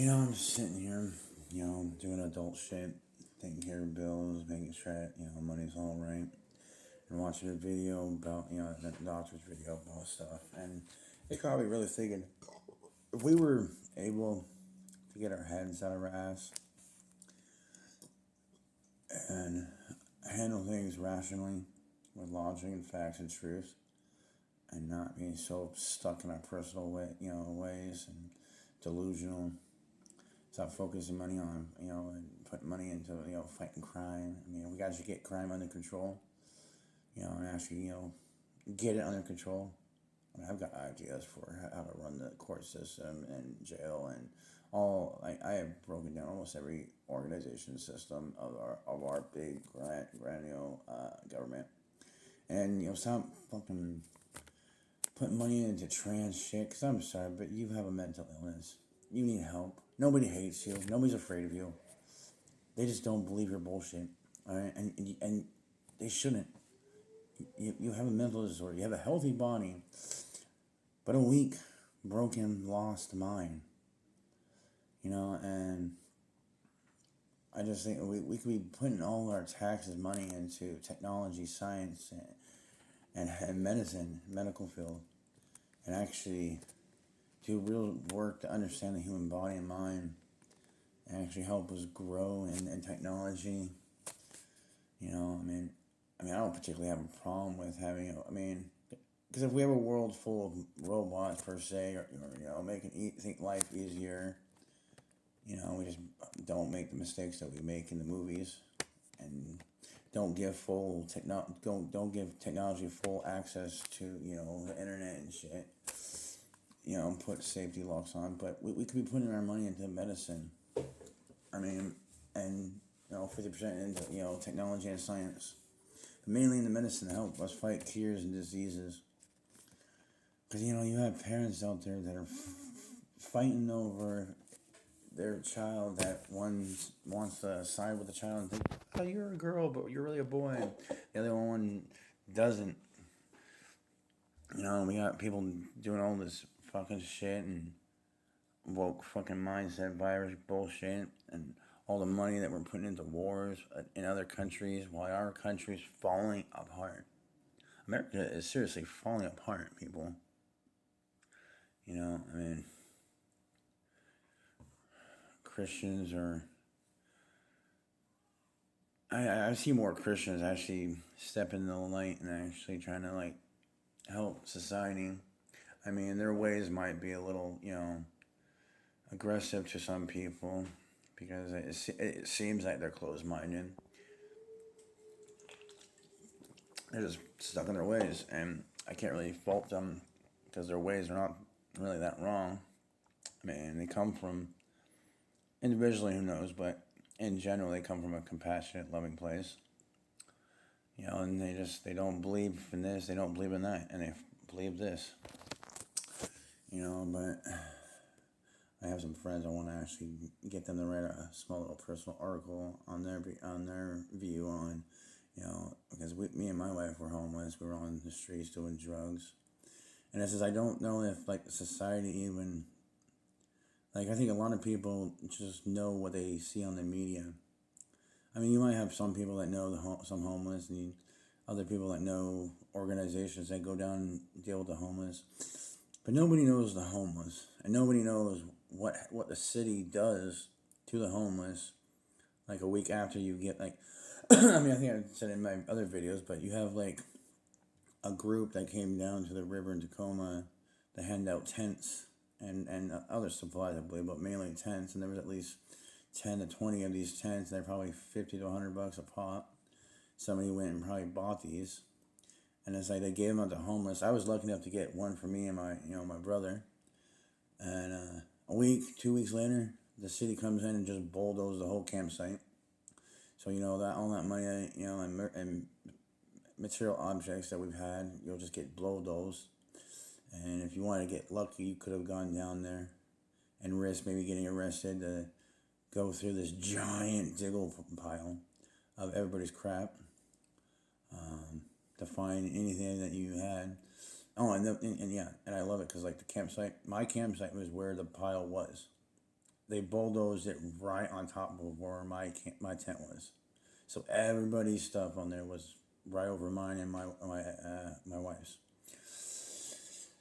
I'm just sitting here, doing adult shit, taking care of bills, making sure that, money's all right, and watching a video about, the doctor's video about stuff. And it's probably really thinking, if we were able to get our heads out of our ass and handle things rationally with logic and facts and truth, and not being so stuck in our personal ways and delusional. Stop focusing money on, and putting money into, fighting crime. I mean, we got to get crime under control, and actually, get it under control. I mean, I've got ideas for how to run the court system and jail and all. I have broken down almost every organization system of our big granule government, and stop fucking putting money into trans shit. Cause I'm sorry, but you have a mental illness. You need help. Nobody hates you. Nobody's afraid of you. They just don't believe your bullshit. All right, and they shouldn't. You have a mental disorder. You have a healthy body, but a weak, broken, lost mind. And I just think we could be putting all our taxes money into technology, science, and medicine, medical field, and actually do real work to understand the human body and mind, and actually help us grow in technology. I don't particularly have a problem with having. Because if we have a world full of robots per se, or making think life easier, we just don't make the mistakes that we make in the movies, and don't give don't give technology full access to the internet and shit. Put safety locks on, but we could be putting our money into medicine. And 50% into technology and science, but mainly in the medicine to help us fight cures and diseases. Because you have parents out there that are fighting over their child, that one wants to side with the child and think, oh, you're a girl, but you're really a boy. And the other one doesn't. We got people doing all this fucking shit and woke fucking mindset virus bullshit and all the money that we're putting into wars in other countries while our country's falling apart. America is seriously falling apart, people. Christians are. I see more Christians actually stepping in the light and actually trying to help society. Their ways might be a little aggressive to some people because it seems like they're closed minded. They're just stuck in their ways, and I can't really fault them because their ways are not really that wrong. They come from individually, who knows, but in general, they come from a compassionate, loving place. And they don't believe in this, they don't believe in that, and they believe this. But I have some friends. I want to actually get them to write a small little personal article on their view on, because me and my wife were homeless. We were on the streets doing drugs, and it says I don't know if society even. I think a lot of people just know what they see on the media. You might have some people that know some homeless, and other people that know organizations that go down and deal with the homeless. But nobody knows the homeless, and nobody knows what the city does to the homeless. A week after you get I think I said it in my other videos, but you have a group that came down to the river in Tacoma to hand out tents and other supplies, I believe, but mainly tents. And there was at least 10 to 20 of these tents. They're probably $50 to $100 a pop. Somebody went and probably bought these, and it's they gave them out to homeless. I was lucky enough to get one for me and my brother. And a week, 2 weeks later, the city comes in and just bulldozes the whole campsite. So that all that money, and material objects that we've had, you'll just get bulldozed. And if you wanted to get lucky, you could have gone down there and risked maybe getting arrested to go through this giant diggle pile of everybody's crap to find anything that you had. And I love it because the campsite, my campsite was where the pile was. they bulldozed it right on top of where my tent was. So everybody's stuff on there was right over mine and my wife's.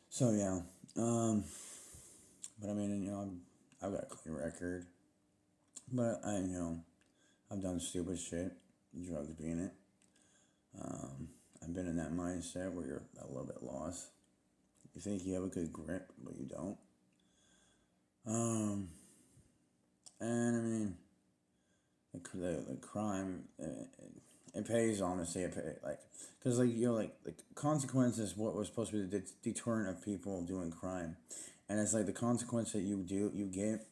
So yeah, but I mean, I've got a clean record, but I've done stupid shit, drugs being it. I've been in that mindset where you're a little bit lost. You think you have a good grip, but you don't. And I mean, the crime, it pays, honestly. Because like consequences, what was supposed to be the deterrent of people doing crime, and it's like the consequence that you get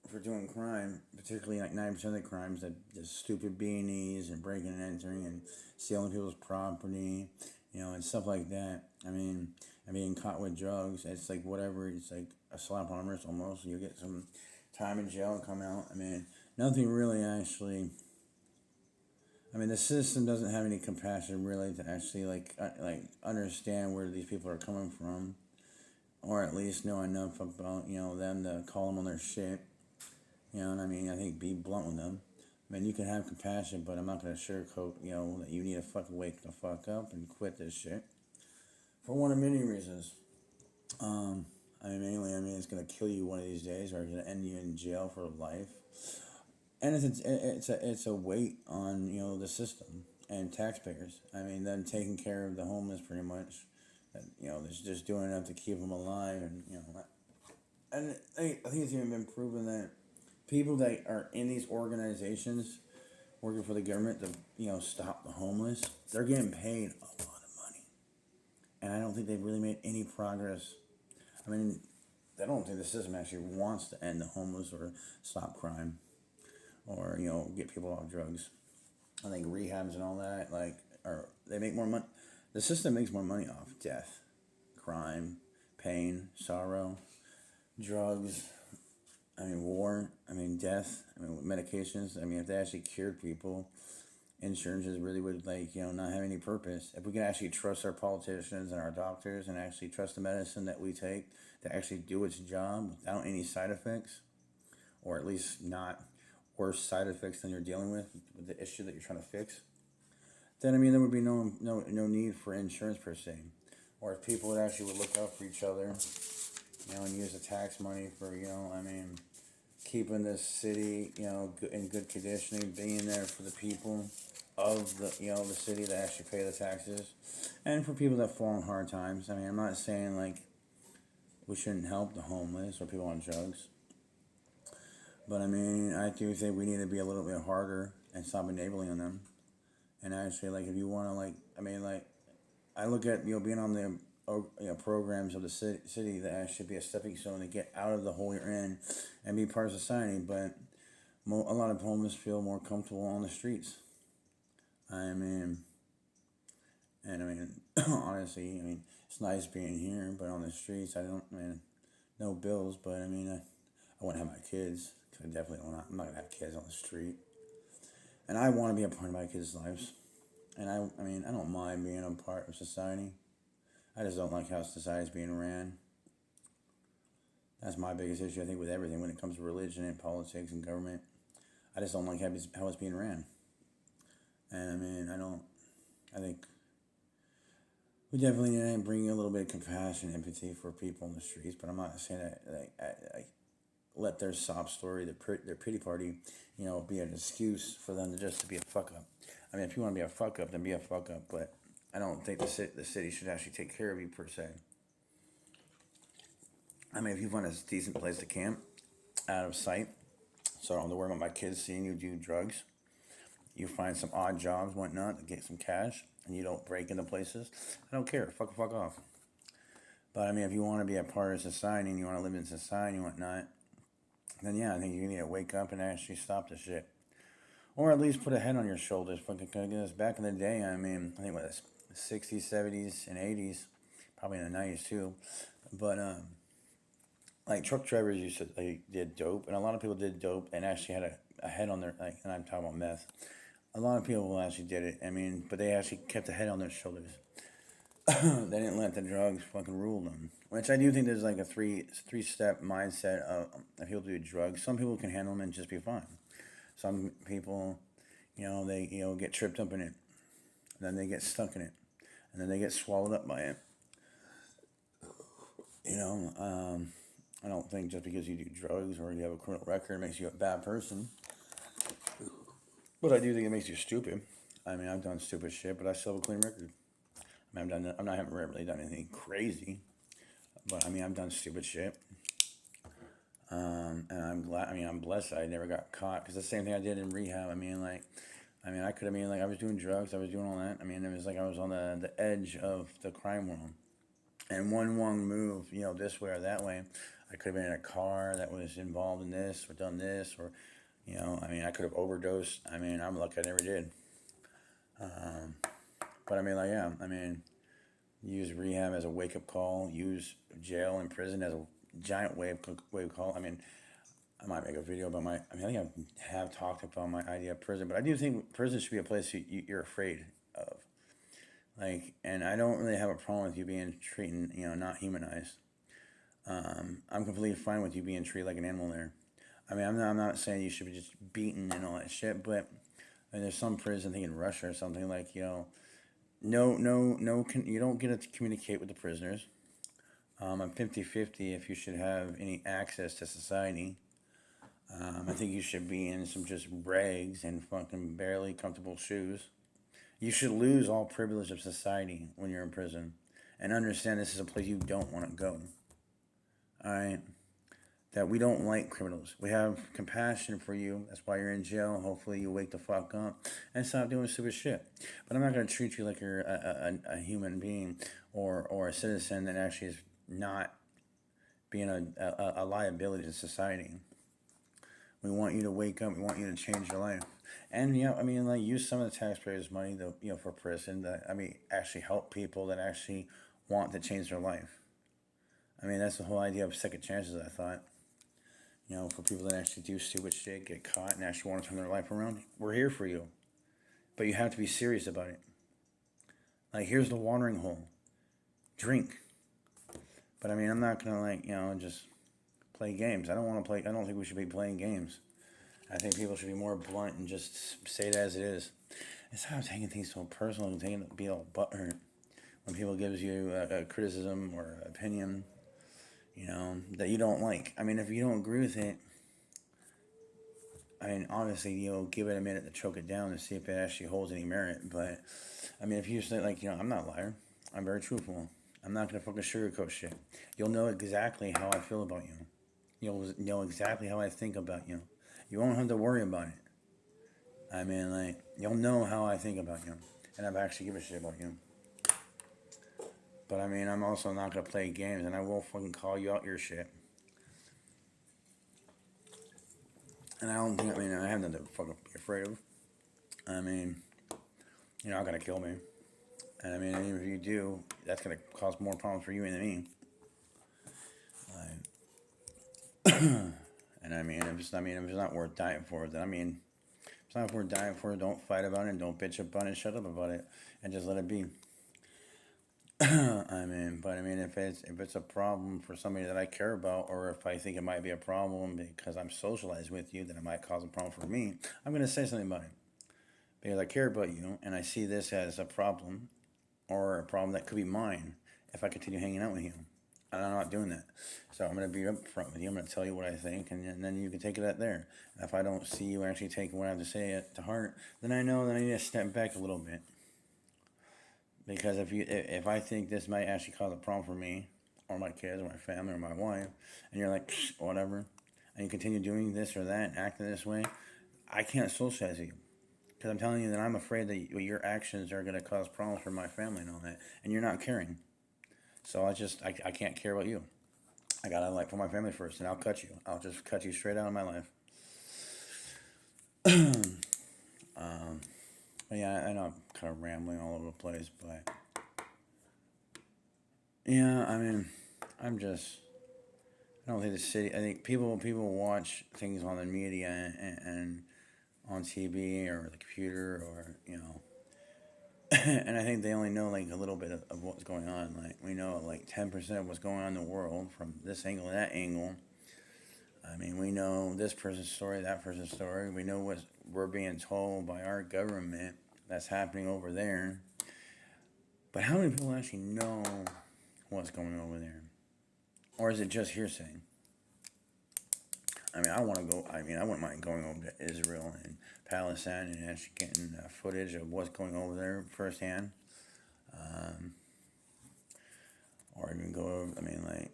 for doing crime, particularly like 90% of the crimes, that just stupid beanies and breaking and entering and stealing people's property, and stuff like that. I mean, and being caught with drugs, it's like whatever. It's like a slap on the wrist almost. You get some time in jail and come out. I mean, nothing really actually. I mean, the system doesn't have any compassion really to actually like understand where these people are coming from, or at least know enough about them to call them on their shit. And I mean, I think be blunt with them. I mean, you can have compassion, but I'm not gonna sugarcoat that you need to fucking wake the fuck up and quit this shit for one of many reasons. I mean, mainly, it's gonna kill you one of these days, or it's gonna end you in jail for life. And it's a weight on the system and taxpayers. I mean, them taking care of the homeless pretty much. They're just doing enough to keep them alive, and I think it's even been proven that people that are in these organizations working for the government to stop the homeless, they're getting paid a lot of money, and I don't think they've really made any progress. I mean, I don't think the system actually wants to end the homeless or stop crime, or get people off drugs. I think rehabs and all that they make more money. The system makes more money off death, crime, pain, sorrow, drugs. I mean, war. I mean, death. I mean, medications. I mean, if they actually cured people, insurances really would not have any purpose. If we can actually trust our politicians and our doctors and actually trust the medicine that we take to actually do its job without any side effects, or at least not worse side effects than you're dealing with the issue that you're trying to fix, then there would be no need for insurance per se. Or if people would actually look out for each other, and use the tax money for keeping this city in good conditioning, being there for the people of the city that actually pay the taxes, and for people that fall in hard times. I mean, I'm not saying we shouldn't help the homeless or people on drugs. But I mean, I do think we need to be a little bit harder and stop enabling them. And actually, if you want to, I look at being on the programs of the city that actually be a stepping stone to get out of the hole you're in and be part of society. But a lot of homeless feel more comfortable on the streets. I mean, honestly, it's nice being here, but on the streets, no bills. But I wouldn't have my kids. I definitely don't. I'm not gonna have kids on the street, and I want to be a part of my kids' lives. And I don't mind being a part of society. I just don't like how society's being ran. That's my biggest issue, I think, with everything when it comes to religion and politics and government. I just don't like how it's being ran. And I think we definitely need to bring a little bit of compassion, empathy for people in the streets. But I'm not saying that I let their sob story, their pity party, be an excuse for them to be a fuck up. I mean, if you want to be a fuck up, then be a fuck up. But I don't think the city should actually take care of you per se. I mean, if you find a decent place to camp, out of sight, so I don't have to worry about my kids seeing you do drugs. You find some odd jobs, whatnot, to get some cash, and you don't break into places. I don't care. Fuck off. But I mean, if you want to be a part of society and you want to live in society and whatnot, then yeah, I think you need to wake up and actually stop the shit. Or at least put a head on your shoulders. Fucking because back in the day, I think what the 60s, 70s, and 80s, probably in the 90s too. But truck drivers used to did dope, and a lot of people did dope and actually had a head on their and I'm talking about meth. A lot of people actually did it. But they actually kept a head on their shoulders. They didn't let the drugs fucking rule them. Which I do think there's like a three step mindset of if people do drugs. Some people can handle them and just be fine. Some people, they get tripped up in it, and then they get stuck in it, and then they get swallowed up by it. You know, I don't think just because you do drugs or you have a criminal record makes you a bad person. But I do think it makes you stupid. I mean, I've done stupid shit, but I still have a clean record. I mean, I haven't really done anything crazy, but I mean, I've done stupid shit. And I'm glad. I mean, I'm blessed that I never got caught because the same thing I did in rehab. I could have been like I was doing drugs, I was doing all that. I mean, it was like I was on the edge of the crime world, and one wrong move, this way or that way, I could have been in a car that was involved in this or done this or, I could have overdosed. I mean, I'm lucky I never did. But I mean, like, yeah, I mean, use rehab as a wake up call. Use jail and prison as a giant wake call. I mean, I might make a video about my. I mean, I think I have talked about my idea of prison, but I do think prison should be a place you're afraid of. Like, and I don't really have a problem with you being treated, not humanized. I'm completely fine with you being treated like an animal there. I mean, I'm not saying you should be just beaten and all that shit, but and there's some prison, I think in Russia or something like, no, no, no, you don't get to communicate with the prisoners. I'm 50-50 if you should have any access to society. I think you should be in some just rags and fucking barely comfortable shoes. You should lose all privilege of society when you're in prison and understand this is a place you don't want to go. Alright? That we don't like criminals. We have compassion for you. That's why you're in jail. Hopefully you wake the fuck up and stop doing stupid shit. But I'm not going to treat you like you're a human being or a citizen that actually is not being a liability to society. We want you to wake up. We want you to change your life. And, like, use some of the taxpayers' money, for prison. Actually help people that actually want to change their life. I mean, that's the whole idea of second chances, I thought. For people that actually do stupid shit, get caught, and actually want to turn their life around. We're here for you. But you have to be serious about it. Like, here's the watering hole. Drink. But, I'm not going to, just play games. I don't want to play. I don't think we should be playing games. I think people should be more blunt and just say it as it is. Instead of taking things so personal and taking it be all butthurt when people gives you a criticism or opinion, that you don't like. I mean, if you don't agree with it, obviously, give it a minute to choke it down and see if it actually holds any merit. But, if you say, like, I'm not a liar. I'm very truthful. I'm not going to fucking sugarcoat shit. You'll know exactly how I feel about you. You'll know exactly how I think about you. You won't have to worry about it. You'll know how I think about you. And I actually give a shit about you. But, I'm also not going to play games, and I will fucking call you out your shit. And I don't think, I have nothing to fucking be afraid of. You're not going to kill me. And, even if you do, that's going to cause more problems for you than me. And if it's not worth dying for, then if it's not worth dying for, don't fight about it, and don't bitch about it, shut up about it, and just let it be. If it's a problem for somebody that I care about, or if I think it might be a problem because I'm socialized with you, then it might cause a problem for me. I'm gonna say something about it because I care about you, and I see this as a problem, or a problem that could be mine if I continue hanging out with you. And I'm not doing that. So I'm going to be upfront with you. I'm going to tell you what I think, and then you can take it out there. And if I don't see you actually taking what I have to say to heart, then I know that I need to step back a little bit. Because if I think this might actually cause a problem for me, or my kids, or my family, or my wife, and you're like, whatever, and you continue doing this or that, and acting this way, I can't socialize with you. Because I'm telling you that I'm afraid that your actions are going to cause problems for my family and all that, and you're not caring. So I can't care about you. I gotta put my family first, and I'll cut you. I'll just cut you straight out of my life. But yeah, I know I'm kind of rambling all over the place, but yeah, I don't think the city. I think people watch things on the media and on TV or the computer or And I think they only know like a little bit of what's going on. Like we know like 10% of what's going on in the world from this angle, that angle. I mean, we know this person's story, that person's story. We know what we're being told by our government that's happening over there. But how many people actually know what's going over there? Or is it just hearsay? I mean, I want to go. I mean, I wouldn't mind going over to Israel and Palestine and actually getting footage of what's going over there firsthand. Um, or even go over. I mean, like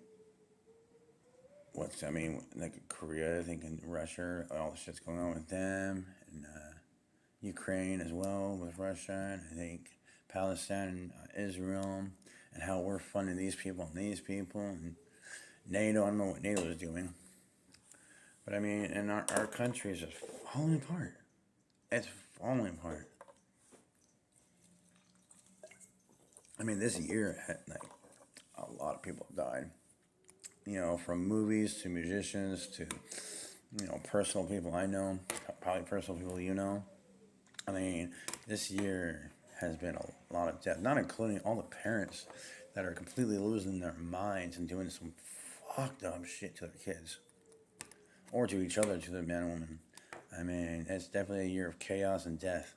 what's. I mean, like Korea. I think in Russia, all the shit's going on with them, and Ukraine as well with Russia. And I think Palestine and Israel, and how we're funding these people and these people, and NATO. I don't know what NATO is doing. But I mean, and our country is just falling apart. It's falling apart. I mean, this year had like a lot of people died. You know, from movies to musicians to personal people I know, probably personal people you know. I mean, this year has been a lot of death, not including all the parents that are completely losing their minds and doing some fucked up shit to their kids or to each other, to their man and woman. I mean, it's definitely a year of chaos and death.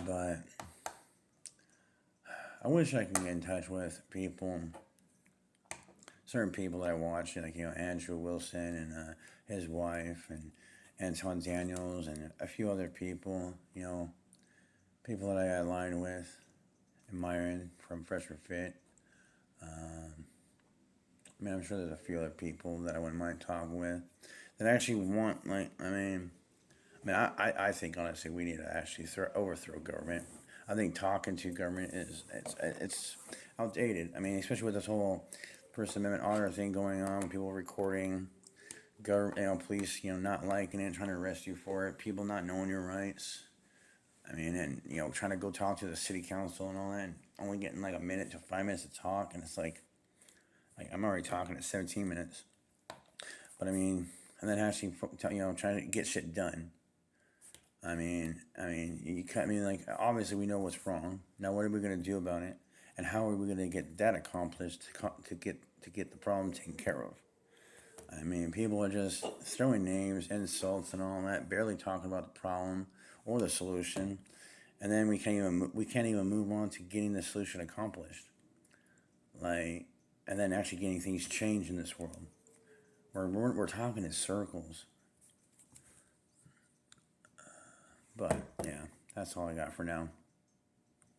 But I wish I could get in touch with people, certain people that I watch, like Andrew Wilson and his wife, and Anton Daniels, and a few other people. People that I aligned with, admiring from Fresh for Fit. I mean, I'm sure there's a few other people that I wouldn't mind talking with that actually want, like, I think honestly we need to actually overthrow government. I think talking to government it's outdated. I mean, especially with this whole First Amendment honor thing going on, people recording, government, police, not liking it, trying to arrest you for it, people not knowing your rights. I mean, and trying to go talk to the city council and all that, and only getting like a minute to 5 minutes to talk, and it's like I'm already talking at 17 minutes. But I mean, and then actually, trying to get shit done. Like obviously we know what's wrong. Now, what are we gonna do about it, and how are we gonna get that accomplished to get the problem taken care of? I mean, people are just throwing names, insults, and all that, barely talking about the problem or the solution, and then we can't even move on to getting the solution accomplished. Like, and then actually getting things changed in this world. We're talking in circles. But yeah, that's all I got for now.